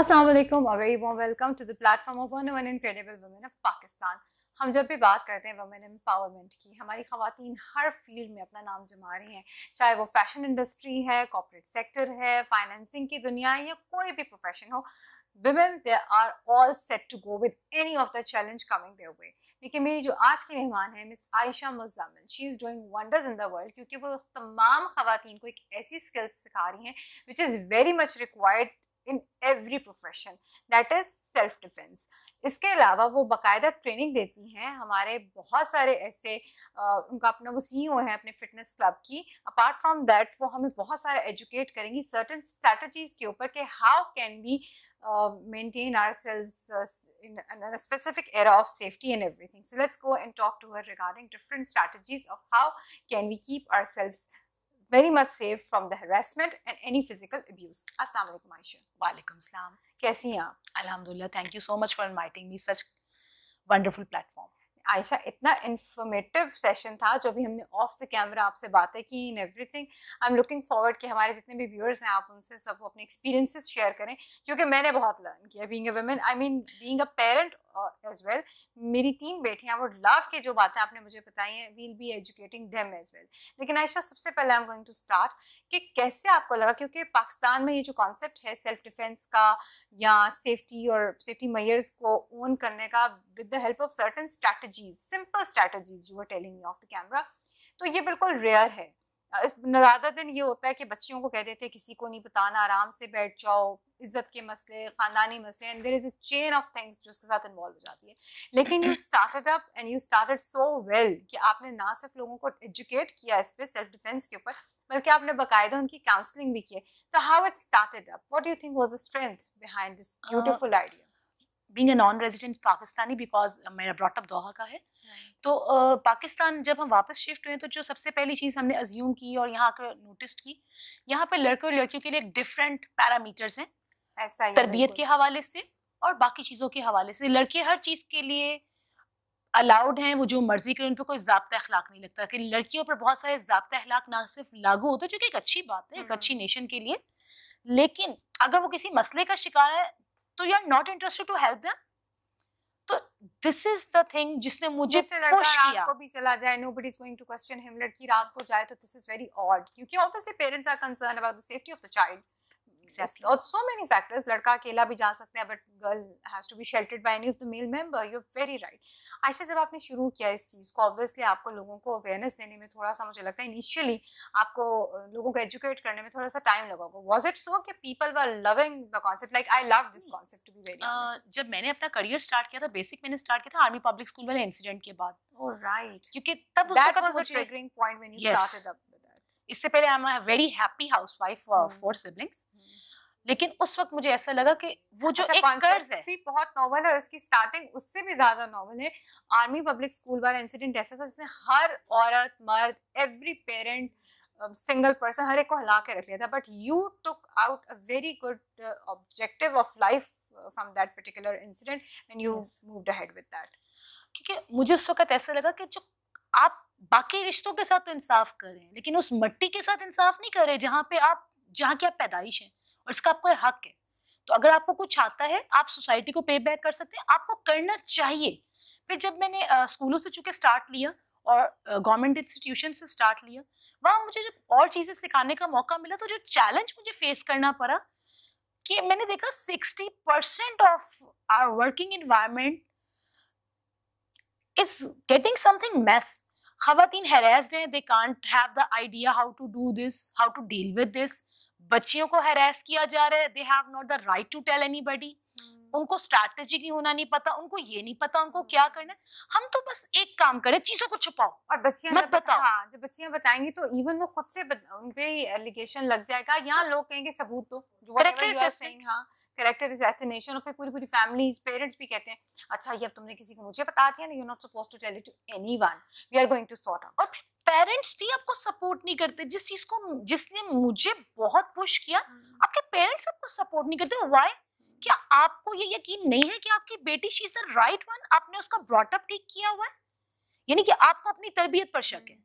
अस्सलाम वालेकुम, a very warm welcome to the platform of one incredible women of Pakistan। हम जब भी बात करते हैं वुमेन एम्पावरमेंट की, हमारी ख़वातीन हर फील्ड में अपना नाम जमा रही हैं, चाहे वो फैशन इंडस्ट्री है, कॉर्पोरेट सेक्टर है, फाइनेंसिंग की दुनिया है या कोई भी प्रोफेशन हो। women they are all set to go with any of the challenge coming their way। लेकिन मेरी जो आज की मेहमान है miss Ayesha Muzammil, she is doing wonders in the world, क्योंकि वो तमाम ख़वातीन को एक ऐसी स्किल्स सिखा रही हैं which is very much required in every profession, that is self defence. इसके अलावा वो बाकायदा ट्रेनिंग देती हैं। हमारे बहुत सारे ऐसे उनका अपना वो सीईओ है अपने फिटनेस क्लब की। अपार्ट फ्रॉम दैट वो हमें बहुत सारा एजुकेट करेंगी सर्टन स्ट्रैटेजीज के ऊपर कि how can we maintain ourselves in a specific era of safety and everything. So let's go and talk to her regarding different strategies of how can we keep ourselves very much safe from the harassment and any physical abuse. Assalamu alaikum Aisha। वालेकुम सलाम। कैसी हैं आप? अल्हम्दुलिल्लाह, thank you so much for inviting me such wonderful platform. Ayesha, इतना informative session था जो भी हमने ऑफ द कैमरा आपसे बातें की in everything. I am looking forward कि हमारे जितने भी व्यूअर्स हैं आप उनसे सब अपने एक्सपीरियंसेस शेयर करें, क्योंकि मैंने बहुत लर्न किया being a women, I mean being a parent as well. मेरी 3 बेटियां, वो लव की जो बातें आपने मुझे बताई हैं, will be educating them as well. लेकिन आयशा, सबसे पहले I am going to start कि कैसे आपको लगा, क्योंकि पाकिस्तान में ये जो कॉन्सेप्ट है सेल्फ डिफेंस का या सेफ्टी और सेफ्टी मेजर्स को ओन करने का with the help of certain strategies, simple strategies you were telling me of the camera, तो ये बिल्कुल रेयर है। इस रादर दिन ये होता है कि बच्चियों को कह देते हैं किसी को नहीं बताना, आराम से बैठ जाओ, इज्जत के मसले, खानदानी मसले, and there is a chain of things जो उसके साथ इन्वॉल्व हो जाती है। लेकिन you started up and you started so well कि आपने ना सिर्फ लोगों को एजुकेट किया इस पे सेल्फ डिफेंस के ऊपर, बल्कि आपने बाकायदा उनकी काउंसलिंग भी की। तो how it started up, what do you think was the strength behind this beautiful idea? Being a non resident Pakistani, because मेरा ब्रॉट अप दोहा का है, तो पाकिस्तान जब हम वापस शिफ्ट हुए तो जो सबसे पहली चीज़ हमने अज्यूम की और यहाँ आकर नोटिस की, यहाँ पे लड़के और लड़कियों के लिए डिफरेंट पैरामीटर्स हैं, ऐसा ही तरबियत के हवाले से और बाकी चीज़ों के हवाले से। लड़के हर चीज़ के लिए अलाउड हैं, वो जो मर्जी करें, उन पर कोई ज़ाब्ता अखलाक नहीं लगता। कि लड़कियों पर बहुत सारे ज़ाब्ता अखलाक ना सिर्फ लागू होते, जो कि एक अच्छी बात है एक अच्छी नेशन के लिए, लेकिन अगर वो किसी मसले का शिकार है तो you are not interested to help them. तो दिस इज द थिंग जिसने मुझे पुश किया। रात को भी चला जाए, nobody is going to question him, लड़की रात को जाए तो दिस इज वेरी ऑड, क्योंकि obviously parents are concern about the safety of the child. So many factors, लड़का अकेला भी जा सकते हैं, but girl has to be sheltered by any of the male member. You're very right. ऐसे जब आपने शुरू किया इस चीज़ को, obviously आपको लोगों को अवेयरनेस देने में थोड़ा सा, मुझे लगता है इनिशियली आपको लोगों को एजुकेट करने में थोड़ा सा टाइम लगा होगा। Was it so कि people were loving the concept? Like I love this concept to be very honest. जब मैंने अपना करियर स्टार्ट किया था, बेसिक मैंने स्टार्ट किया था आर्मी पब्लिक स्कूल वाले इंसिडेंट के बाद। Oh right. क्योंकि तब that was the triggering point when you started up with that. इससे पहले I am a very happy housewife, 4 siblings, लेकिन उस वक्त मुझे ऐसा लगा कि वो जो एक कर्ज है, बहुत नॉवल है, उसकी स्टार्टिंग उससे भी ज्यादा नॉवल है। आर्मी पब्लिक स्कूल वाला इंसिडेंट ऐसा था जिसने हर औरत, मर्द, एवरी पेरेंट, सिंगल पर्सन, हर एक को हिला के रख लिया था। But you took out a very good objective of life from that particular incident and you moved ahead with that. क्योंकि मुझे उस वक्त ऐसा लगा कि जो आप बाकी रिश्तों के साथ तो इंसाफ कर रहे हैं, लेकिन उस मिट्टी के साथ इंसाफ नहीं कर रहे जहाँ की आप पैदाइश हैं और इसका आपको हक है। तो अगर आपको कुछ आता है, आप सोसाइटी को पे बैक कर सकते हैं, आपको करना चाहिए। फिर जब मैंने स्कूलों से चूंकि स्टार्ट लिया और गवर्नमेंट इंस्टीट्यूशन से स्टार्ट लिया, वहाँ मुझे जब और चीजें सिखाने का मौका मिला, तो जो चैलेंज मुझे फेस करना पड़ा कि मैंने देखा 60% of our working environment is getting something mess. खवातीन हैरेस्ड हैं, they can't have the idea how to do this, how to deal with this. बच्चियों को हैरेस किया जा रहा है, they have not the right to tell anybody. उनको strategy की होना नहीं पता, उनको ये नहीं पता उनको क्या करना है। हम तो बस एक काम करें, चीजों को छुपाओ और बच्चियां मत बताओ। हाँ, जब बच्चियां बताएंगी तो इवन वो खुद से उन पे ही एलिगेशन लग जाएगा, यहाँ लोग कहेंगे सबूत दो, कैरेक्टर असैसिनेशन, और फिर पूरी फैमिलीज, पेरेंट्स भी कहते हैं अच्छा ये अब तुमने किसी को मुझे बता दिया ना, you not supposed to tell it to anyone, we are going to sort out. और पेरेंट्स भी आपको सपोर्ट नहीं करते, जिसने मुझे बहुत पुश किया, आपके पेरेंट्स आपको सपोर्ट नहीं करते। व्हाई? क्या आपको ये यकीन नहीं है कि आपकी बेटी she is the right one? आपने उसका ब्रॉट अप ठीक किया हुआ है, यानी कि आपको अपनी तरबियत पर शक है।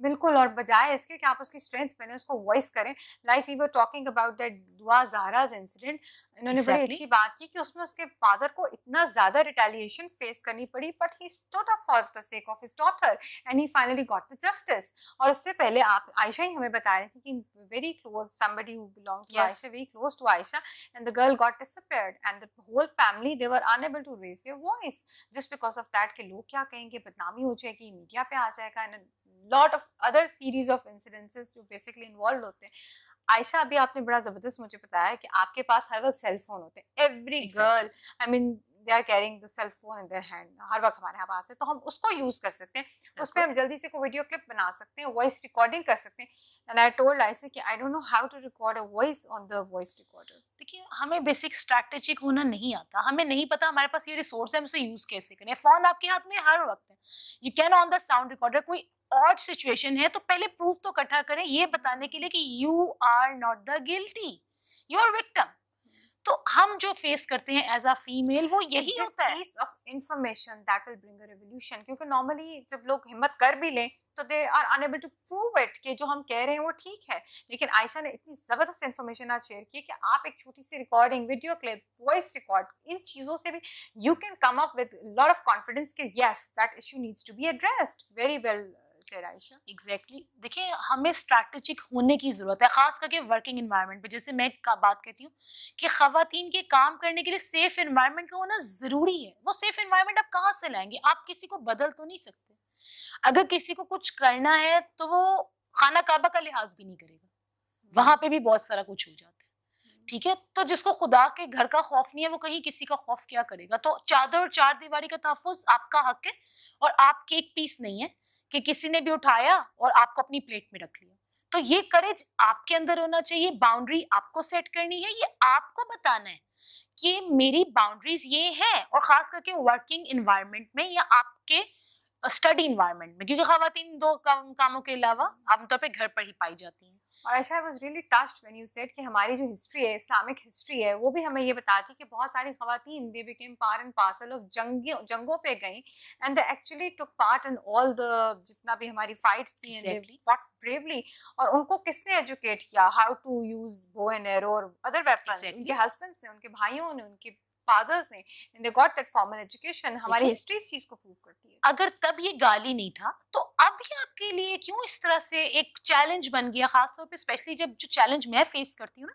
बिल्कुल, और बजाय इसके कि आप उसकी स्ट्रेंथ पहने, उसको वॉइस करें, like we were talking about that Dua Zahra's incident. इन्होंने बड़ी एग्जैक्टली अच्छी बात की कि उसमें उसके फादर को इतना ज़्यादा रिटेलिएशन फेस करनी पड़ी, but he stood up for the sake of his daughter and he finally got the justice. और उससे पहले आप आयशा ही हमें बता रही थी कि very close somebody who belong to Ayesha, very close to Ayesha, and the girl got disappeared and the whole family they were unable to raise their voice just because of that कि लोग क्या कहेंगे, बदनामी हो जाएगी, मीडिया पे आ जाएगा, and lot of other series of incidences जो बेसिकली इन्वॉल्व होते हैं। आयशा, अभी आपने बड़ा जबरदस्त मुझे बताया कि आपके पास हर वक्त सेल फोन होते हैं, every girl, I mean they are carrying the cell phone in their hand, हर वक्त हमारे पास है, तो हम उसको यूज कर सकते हैं, उस पर हम जल्दी से कोई वीडियो क्लिप बना सकते हैं, वॉइस रिकॉर्डिंग कर सकते हैं। एंड आई टोल्ड आयशा कि I don't know how to record a voice on the voice recorder. देखिए, हमें बेसिक स्ट्रैटेजिक होना नहीं आता, हमें नहीं पता हमारे पास ये रिसोर्स है, हम उसे यूज कैसे करें। फोन आपके हाथ में हर वक्त है, you can on the sound recorder. कोई ऑड सिचुएशन है तो पहले प्रूफ तो इकट्ठा करें ये बताने के लिए कि you are not the guilty, you are victim. तो हम जो फेस करते हैं एज अ फीमेल वो यही होता है। piece of information that will bring a revolution, क्योंकि नॉर्मली जब लोग हिम्मत कर भी लें तो they are unable to prove it कि जो हम कह रहे हैं वो ठीक है। लेकिन आयशा ने इतनी जबरदस्त इन्फॉर्मेशन आज शेयर की कि आप एक छोटी सी recording, video clip, voice record, इन चीजों से भी you can come up with lot of confidence कि yes that issue needs to be addressed. Very well said Ayesha. Exactly देखिए, हमें स्ट्रैटेजिक होने की जरूरत है, खास करके वर्किंग एनवायरनमेंट पे। जैसे मैं बात कहती हूँ कि खवातीन के काम करने के लिए सेफ एनवायरनमेंट का होना जरूरी है। वो सेफ एनवायरनमेंट आप कहाँ से लाएंगे? आप किसी को बदल तो नहीं सकते। अगर किसी को कुछ करना है तो वो खाना काबा का लिहाज भी नहीं करेगा, वहां पे भी बहुत सारा कुछ हो जाता है। ठीक है, तो जिसको खुदा के घर का खौफ नहीं है वो कहीं किसी का खौफ क्या करेगा? तो चादर और चार दीवारी का तहफ्फुज आपका हक है, और आप केक पीस नहीं है कि किसी ने भी उठाया और आपको अपनी प्लेट में रख लिया। तो ये करेज आपके अंदर होना चाहिए, बाउंड्री आपको सेट करनी है, ये आपको बताना है कि मेरी बाउंड्रीज ये हैं। और खास करके वर्किंग एनवायरनमेंट में या आपके स्टडी एनवायरनमेंट में, क्योंकि खवातीन दो कामों के अलावा आमतौर पे घर पर ही पाई जाती हैं। और Ayesha, I was really touched when you said कि हमारी जो हिस्ट्री है, इस्लामिक हिस्ट्री है, वो भी हमें ये बताती है कि बहुत सारी खवातीन they became part and parcel of जंगों पे गई and they actually took part in all the जितना भी हमारी फाइट्स थी एंड दे फॉट ब्रेवली। और उनको किसने एजुकेट किया how to use bow and arrow और अदर वेपन्स? उनके हस्बैंड्स ने, उनके भाइयों ने, उनके फादर्स ने, and they got that formal education. हमारी हिस्ट्री इस चीज को प्रूव करती है। अगर तब ये गाली नहीं था तो अब ये आपके लिए क्यों इस तरह से एक चैलेंज बन गया? खासतौर पे स्पेशली जब जो चैलेंज मैं फेस करती हूँ ना,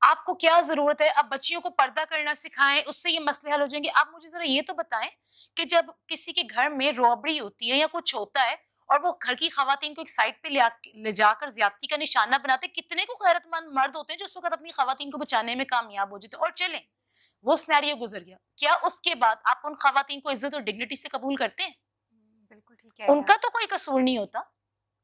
आपको क्या जरूरत है अब बच्चियों को पर्दा करना सिखाएं, उससे ये मसले हल हो जाएंगे? आप मुझे जरा ये तो बताएं कि जब किसी के घर में रॉबरी होती है या कुछ होता है और वो घर की खवातीन को एक साइड पे ले जाकर ज्यादती का निशाना बनाते, कितने को गैरतमंद मर्द होते हैं जो उस वक्त अपनी खवातीन को बचाने में कामयाब हो जाते? और चलें, वो सिनेरियो गुजर गया, क्या उसके बाद आप उन खवातीन को इज्जत और डिग्निटी से कबूल करते हैं? बिल्कुल ठीक है। उनका तो कोई कसूर नहीं होता,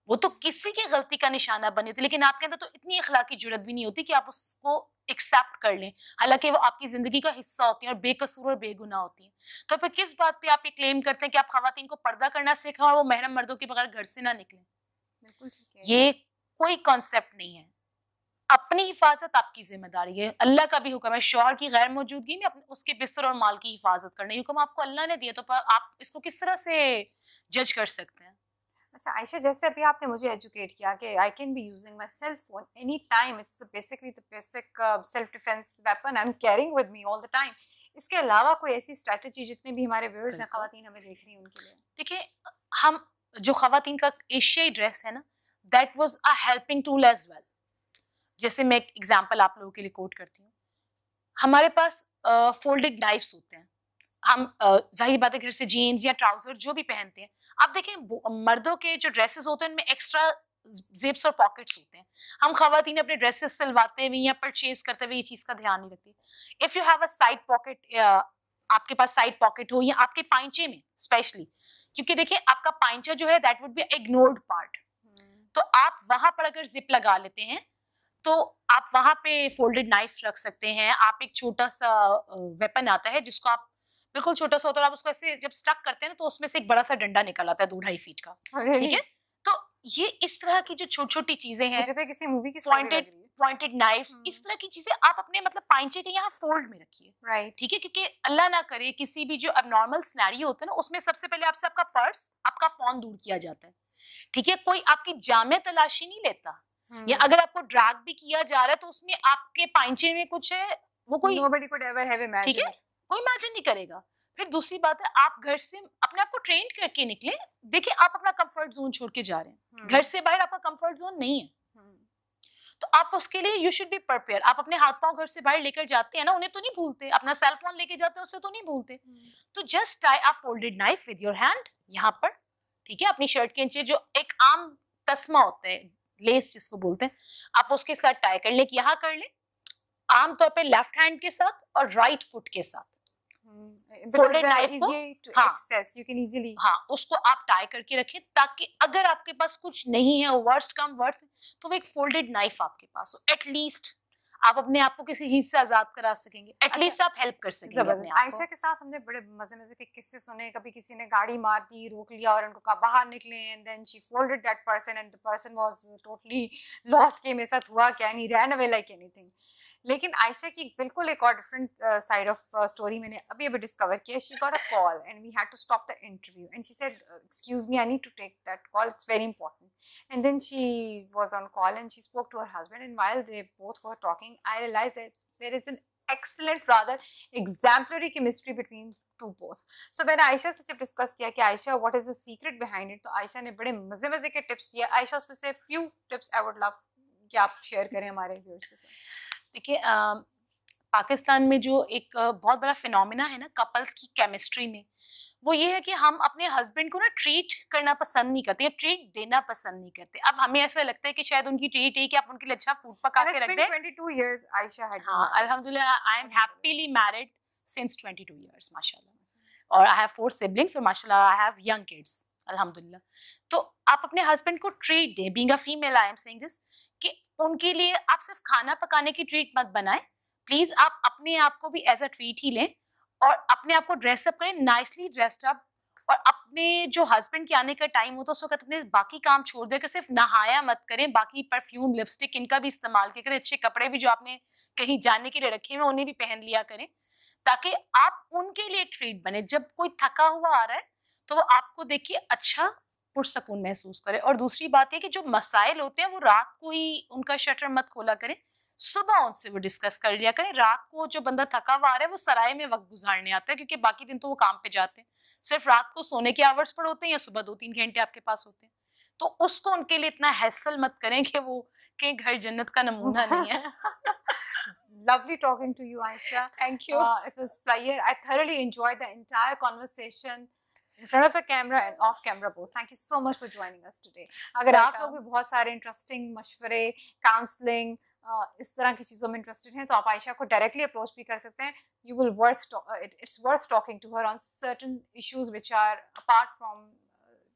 वो तो किसी की गलती का निशाना बनी होती, लेकिन आपके अंदर तो इतनी अखलाकी जुर्रत भी नहीं होती कि आप उसको एक्सेप्ट कर लें, हालांकि वो आपकी जिंदगी का हिस्सा होती हैं और बेकसूर और बेगुनाह होती हैं। तो फिर किस बात पे आप ये क्लेम करते हैं कि आप खवातीन को पर्दा करना सिखाएं और वो महरम मर्दों के बगैर घर से ना निकलें? बिल्कुल ठीक है। ये कोई कॉन्सेप्ट नहीं है। अपनी हिफाजत आपकी जिम्मेदारी है, अल्लाह का भी हुक्म है शौहर की गैर मौजूदगी में उसके बिस्तर और माल की हिफाजत करने, हुक्म आपको अल्लाह ने दिया, तो आप इसको किस तरह से जज कर सकते हैं? अच्छा आयशा, जैसे अभी आपने मुझे एजुकेट किया कि I can be using my cell phone any time, it's the basic self defence weapon I am carrying with me all the time. इसके अलावा कोई ऐसी स्ट्रैटेजी जितने भी हमारे व्यूअर्स हैं, खवातीन हमें देख रही हैं, उनके लिए? देखिए, हम जो खवातीन का एशियाई ड्रेस है ना, that was a helping tool as well. जैसे मैं एक एग्जांपल आप लोगों के लिए कोट करती हूँ, हमारे पास फोल्डेड नाइफ्स होते हैं, हम जाहिर बात है घर से जीन्स या ट्राउजर जो भी पहनते हैं, आप देखें मर्दों के जो ड्रेसेस होते हैं उनमें एक्स्ट्रा जिप्स और पॉकेट्स होते हैं। हम खवातीन अपने ड्रेसेस सिलवाते हुए या परचेज करते हुए ये चीज का ध्यान नहीं रखती। If you have a side pocket, आपके पास साइड पॉकेट हो या आपके पाइंचे में स्पेशली, क्योंकि देखिए आपका पाइंचा जो है that would be ignored part, तो आप वहां पर अगर जिप लगा लेते हैं तो आप वहां पे फोल्डेड नाइफ रख सकते हैं। आप एक छोटा सा वेपन आता है जिसको आप बिल्कुल छोटा सा होता है, आप उसको ऐसे जब स्टक करते हैं ना तो उसमें से एक बड़ा सा डंडा निकल आता है 2-2.5 फीट का। ठीक है, तो ये इस तरह की जो छोटी छोटी चीजें हैं, मुझे तो किसी मूवी की पॉइंटेड नाइफ्स, इस तरह की चीजें आप अपने मतलब पाइंचे के यहाँ फोल्ड में रखिए। राइट, ठीक है, क्योंकि अल्लाह ना करे किसी भी जो अबनॉर्मल सिनेरियो होता है ना, उसमें सबसे पहले आपसे आपका पर्स, आपका फोन दूर किया जाता है। ठीक है, कोई आपकी जामे तलाशी नहीं लेता, या अगर आपको ड्रैग भी किया जा रहा है तो उसमें आपके पाइंचे में कुछ है, वो कोई nobody could ever have imagined. ठीक है, कोई इमेजिन नहीं करेगा। फिर दूसरी बात है, आप घर से अपने आप को ट्रेन करके निकले। देखिए, आप अपना कंफर्ट जोन छोड़ के जा रहे हैं, घर से बाहर आपका कंफर्ट जोन नहीं है, तो आप उसके लिए यू शुड बी प्रिपेयर। आप अपने हाथ पांव घर से बाहर लेकर जाते हैं ना, उन्हें तो नहीं भूलते, अपना सेल फोन लेके जाते हैं उससे तो नहीं भूलते, तो just tie a folded knife with your hand यहाँ पर, ठीक है, अपनी शर्ट के नीचे जो एक आम तस्मा होता है, लेस जिसको बोलते हैं, आप उसके साथ टाई कर ले, यहाँ कर ले, आमतौर पे लेफ्ट हैंड के साथ और राइट फुट के साथ फोल्डेड नाइफ को, हाँ, उसको आप टाई करके रखें, ताकि अगर आपके पास कुछ नहीं है, वर्स्ट कम वर्स्ट, तो वो एक फोल्डेड नाइफ आपके पास हो, एटलीस्ट आप अपने आप को किसी चीज से आजाद करा सकेंगे, एटलीस्ट आप हेल्प कर सकेंगे अपने आप को। आयशा के साथ हमने बड़े मजे के किस्से सुने, कभी किसी ने गाड़ी मार दी, रोक लिया और उनको कहा बाहर निकले, and then she folded that person and the person was totally lost कि मेरे साथ हुआ क्या, नहीं रैन अवे लाइक एनीथिंग। लेकिन आयशा की बिल्कुल एक और डिफरेंट साइड ऑफ स्टोरी मैंने अभी डिस्कवर किया। She got a call and we had to stop the interview and she said excuse me, I need to take that call, it's very important. And then she was on call and she spoke to her husband and while they both were talking I realized that there is an excellent, rather exemplary chemistry between two both. So मैंने आयशा से जब discuss किया कि Ayesha what is the secret behind it, तो आयशा ने बड़े मजे के टिप्स दिए। आयशा उसमें से few tips I would love कि आप शेयर करें हमारे व्यूअर्स के साथ। देखिए, पाकिस्तान में जो एक बहुत बड़ा फिनोमिना है ना कपल्स की केमिस्ट्री में, वो ये है कि हम अपने हस्बैंड को ना ट्रीट करना पसंद नहीं करते, या ट्रीट देना पसंद नहीं करते। अब हमें ऐसा लगता है कि शायद उनकी ट्रीट है कि आप उनके लिए अच्छा फूड पका के रख दें। 22 years Aisha had. हाँ, अल्हम्दुलिल्लाह, I am happily married since 22 years माशाल्लाह, और आई हैव 4 siblings और माशाल्लाह आई हैव यंग किड्स अल्हम्दुलिल्लाह। तो आप अपने हस्बैंड को ट्रीट दें, being a female I am saying this, कि उनके लिए आप सिर्फ खाना पकाने की ट्रीट मत बनाएं, प्लीज आप अपने आप को भी एज अ ट्रीट ही लें, और अपने आप को ड्रेसअप करें, नाइसली ड्रेस्ड अप, और अपने जो हस्बैंड के आने का टाइम हो तो उस वक्त अपने बाकी काम छोड़ देकर सिर्फ नहाया मत करें, बाकी परफ्यूम लिपस्टिक इनका भी इस्तेमाल करें, अच्छे कपड़े भी जो आपने कहीं जाने के लिए रखे हुए उन्हें भी पहन लिया करें, ताकि आप उनके लिए एक ट्रीट बने। जब कोई थका हुआ आ रहा है तो वो आपको देख के अच्छा पुरसकून महसूस करे। और दूसरी बात है कि जो मसाइल होते हैं वो रात को ही उनका शटर मत खोला करें, सुबह उनसे वो डिस्कस कर लिया करें। रात को जो बंदा थका हुआ आ रहा है वो सराय में वक्त गुजारने आता है, क्योंकि बाकी दिन तो वो काम पे जाते हैं, सिर्फ रात को सोने के आवर्स पर होते हैं या सुबह 2-3 घंटे आपके पास होते हैं, तो उसको उनके लिए इतना हैसल मत करें कि वो के घर जन्नत का नमूना नहीं है। Lovely talking to you, Aisha. Thank you. It was pleasure. I thoroughly enjoyed the entire conversation in front of the camera and off camera both. Thank you so much for joining us today. अगर आप लोग भी बहुत सारे interesting मशवरे, counselling, इस तरह की चीज़ों में इंटरेस्टेड हैं तो आप आयशा को डायरेक्टली अप्रोच भी कर सकते हैं। You will it's worth talking to her on certain issues which are apart from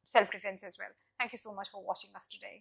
self-defense as well. Thank you so much for watching us today.